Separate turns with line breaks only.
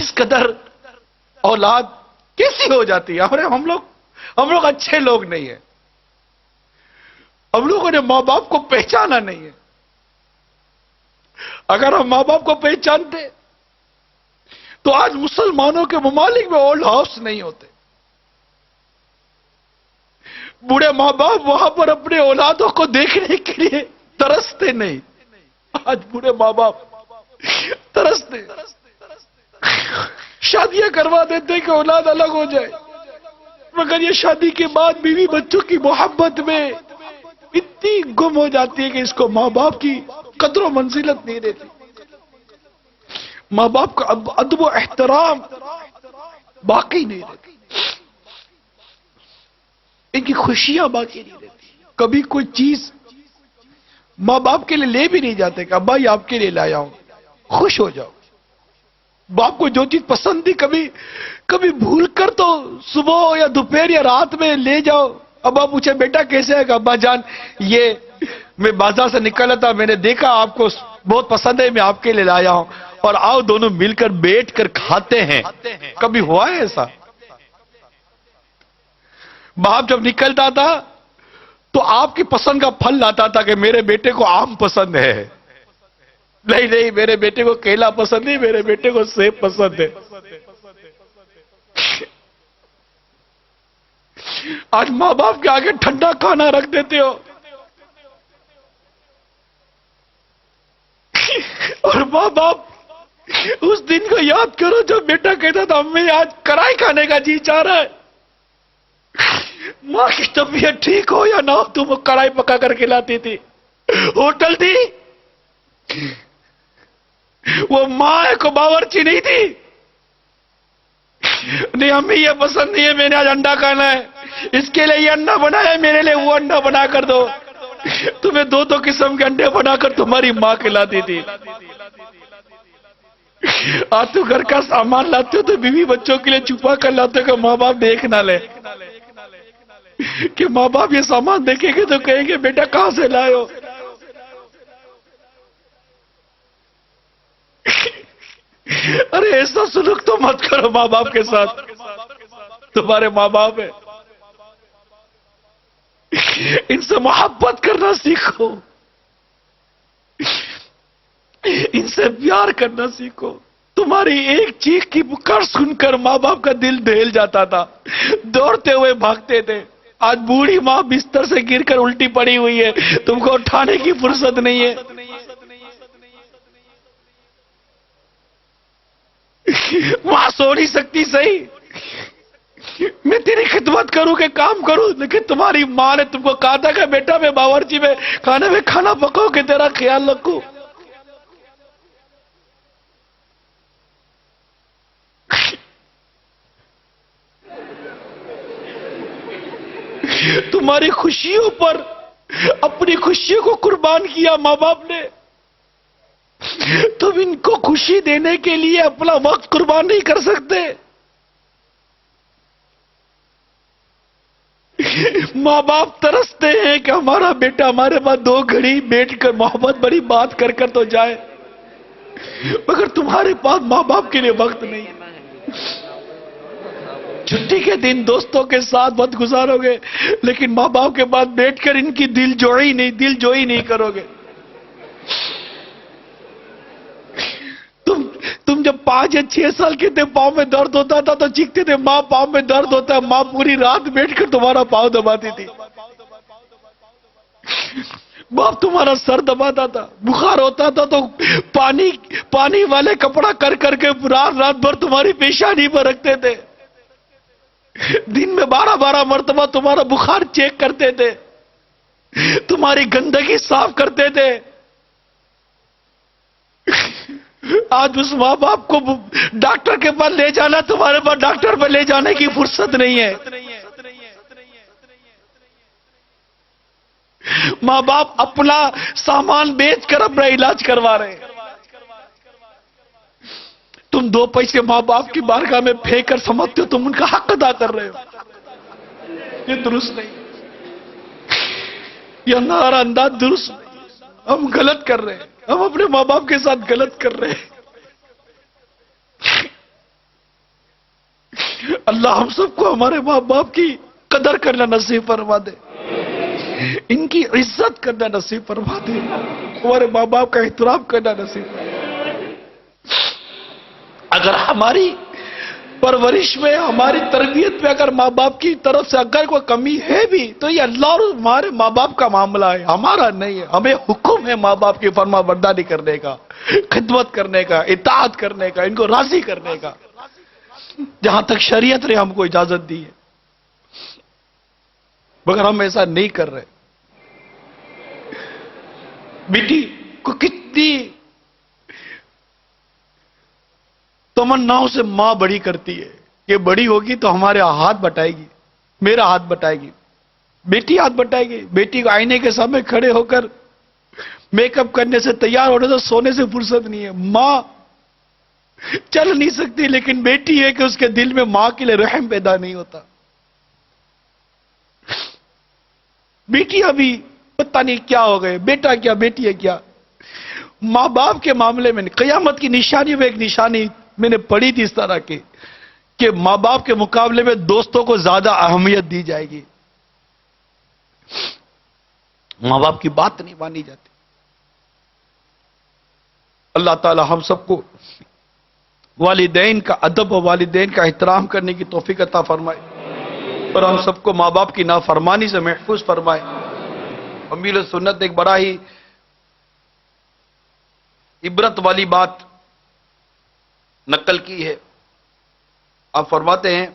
اس قدر اولاد کیسی ہو جاتی ہے؟ ہم لوگ اچھے لوگ نہیں ہیں، ہم لوگوں نے ماں باپ کو پہچانا نہیں ہے۔ اگر ہم ماں باپ کو پہچانتے تو آج مسلمانوں کے ممالک میں اولڈ ہاؤس نہیں ہوتے، بوڑھے ماں باپ وہاں پر اپنے اولادوں کو دیکھنے کے لیے ترستے نہیں۔ آج بوڑھے ماں باپ ترستے، شادیاں کروا دیتے کہ اولاد الگ ہو جائے، مگر یہ شادی کے بعد بیوی بچوں کی محبت میں اتنی گم ہو جاتی ہے کہ اس کو ماں باپ کی قدر و منزلت نہیں دیتی، ماں باپ کا ادب و احترام باقی نہیں رہتی، ان کی خوشیاں باقی نہیں رہتی۔ کبھی کوئی چیز ماں باپ کے لیے لے بھی نہیں جاتے کہ ابا یہ آپ کے لیے لایا ہوں، خوش ہو جاؤ۔ باپ کو جو چیز پسند تھی کبھی بھول کر تو صبح یا دوپہر یا رات میں لے جاؤ، ابا پوچھے بیٹا کیسے ہے؟ کہ ابا جان یہ میں بازار سے نکلا تھا، میں نے دیکھا آپ کو بہت پسند ہے، میں آپ کے لیے لایا ہوں، اور آؤ دونوں مل کر بیٹھ کر کھاتے ہیں۔ کبھی ہوا ہے ایسا؟ باپ جب نکلتا تھا تو آپ کی پسند کا پھل لاتا تھا کہ میرے بیٹے کو آم پسند ہے، نہیں میرے بیٹے کو کیلا پسند نہیں، میرے بیٹے کو سیب پسند ہے۔ آج ماں باپ کے آگے ٹھنڈا کھانا رکھ دیتے ہو، اور ماں باپ اس دن کو یاد کرو جب بیٹا کہتا تھا امی آج کڑھائی کھانے کا جی چاہ رہا ہے۔ ماں کی طبیعت ٹھیک ہو یا نہ ہو تم وہ کڑھائی پکا کر کھلاتی تھی، ہوٹل تھی، وہ ماں کو باورچی نہیں تھی، نہیں امی یہ پسند نہیں ہے، میں نے آج انڈا کھانا ہے، اس کے لیے یہ انڈا بنایا ہے، میرے لیے وہ انڈا بنا کر دو۔ تمہیں دو قسم کے انڈے بنا کر تمہاری ماں کھلاتی تھی۔ آج تو گھر کا سامان لاتے ہو تو بیوی بچوں کے لیے چھپا کر لاتے ہو کہ ماں باپ دیکھ نہ لے، کہ ماں باپ یہ سامان دیکھیں گے تو کہیں گے بیٹا کہاں سے لائے ہو؟ ارے ایسا سلوک تو مت کرو ماں باپ کے ساتھ، تمہارے ماں باپ ہیں، ان سے محبت کرنا سیکھو، ان سے پیار کرنا سیکھو۔ تمہاری ایک چیخ کی پکار سن کر ماں باپ کا دل دہل جاتا تھا، دوڑتے ہوئے بھاگتے تھے۔ آج بوڑھی ماں بستر سے گر کر الٹی پڑی ہوئی ہے، تم کو اٹھانے کی فرصت نہیں ہے۔ ماں سو نہیں سکتی صحیح، میں تیری خدمت کروں کہ کام کروں، لیکن تمہاری ماں نے تم کو کہا تھا کہ بیٹا میں باورچی میں کھانا پکاؤ کہ تیرا خیال رکھوں۔ تمہاری خوشیوں پر اپنی خوشیوں کو قربان کیا ماں باپ نے، تم ان کو خوشی دینے کے لیے اپنا وقت قربان نہیں کر سکتے۔ ماں باپ ترستے ہیں کہ ہمارا بیٹا ہمارے پاس 2 گھڑی بیٹھ کر محبت بڑی بات کر کر تو جائے، مگر تمہارے پاس ماں باپ کے لیے وقت نہیں۔ چھٹی کے دن دوستوں کے ساتھ وقت گزارو گے، لیکن ماں باپ کے پاس بیٹھ کر ان کی دل جوئی نہیں کرو گے۔ تم جب 5 یا 6 سال کے تھے، پاؤں میں درد ہوتا تھا تو چیختے تھے ماں پاؤں میں درد ہوتا ہے، ماں پوری رات بیٹھ کر تمہارا پاؤں دباتی تھی۔ باپ تمہارا سر دباتا تھا، بخار ہوتا تھا تو پانی والے کپڑا کر کر کے رات بھر تمہاری پیشانی پر رکھتے تھے، دن میں 12 مرتبہ تمہارا بخار چیک کرتے تھے، تمہاری گندگی صاف کرتے تھے۔ آج اس ماں باپ کو ڈاکٹر کے پاس لے جانا، تمہارے پاس ڈاکٹر پہ لے جانے کی فرصت نہیں ہے۔ ماں باپ اپنا سامان بیچ کر اپنا علاج کروا رہے ہیں، تم 2 پیسے ماں باپ کی بارگاہ میں پھینک کر سمجھتے ہو تم ان کا حق ادا کر رہے ہو، یہ درست نہیں، یہ ہمارا انداز درست نہیں، ہم غلط کر رہے ہیں، ہم اپنے ماں باپ کے ساتھ غلط کر رہے ہیں۔ اللہ ہم سب کو ہمارے ماں باپ کی قدر کرنا نصیب فرما دے، ان کی عزت کرنا نصیب فرما دے، ہمارے ماں باپ کا احترام کرنا نصیب فرما دے۔ اگر ہماری پرورش میں، ہماری تربیت میں اگر ماں باپ کی طرف سے اگر کوئی کمی ہے بھی تو یہ اللہ اور ہمارے ماں باپ کا معاملہ ہے، ہمارا نہیں ہے۔ ہمیں حکم ہے ماں باپ کی فرما برداری کرنے کا، خدمت کرنے کا، اطاعت کرنے کا، ان کو راضی کرنے کا، جہاں تک شریعت نے ہم کو اجازت دی ہے، مگر ہم ایسا نہیں کر رہے۔ بیٹی کو کتنی تمناؤں سے ماں بڑی کرتی ہے کہ بڑی ہوگی تو ہمارے ہاتھ بٹائے گی، میرا ہاتھ بٹائے گی، بیٹی ہاتھ بٹائے گی۔ بیٹی کو آئینے کے سامنے کھڑے ہو کر میک اپ کرنے سے، تیار ہونے سے، سونے سے فرصت نہیں ہے۔ ماں چل نہیں سکتی، لیکن بیٹی ہے کہ اس کے دل میں ماں کے لیے رحم پیدا نہیں ہوتا۔ بیٹی ابھی پتہ نہیں کیا ہو گئے، بیٹا کیا بیٹی ہے کیا۔ ماں باپ کے معاملے میں قیامت کی نشانی میں ایک نشانی میں نے پڑھی تھی اس طرح کی کہ ماں باپ کے مقابلے میں دوستوں کو زیادہ اہمیت دی جائے گی، ماں باپ کی بات نہیں مانی جاتی۔ اللہ تعالی ہم سب کو والدین کا ادب و والدین کا احترام کرنے کی توفیق عطا فرمائے، اور ہم سب کو ماں باپ کی نافرمانی سے محفوظ فرمائے۔ امیر سنت نے ایک بڑا ہی عبرت والی بات نقل کی ہے۔ آپ فرماتے ہیں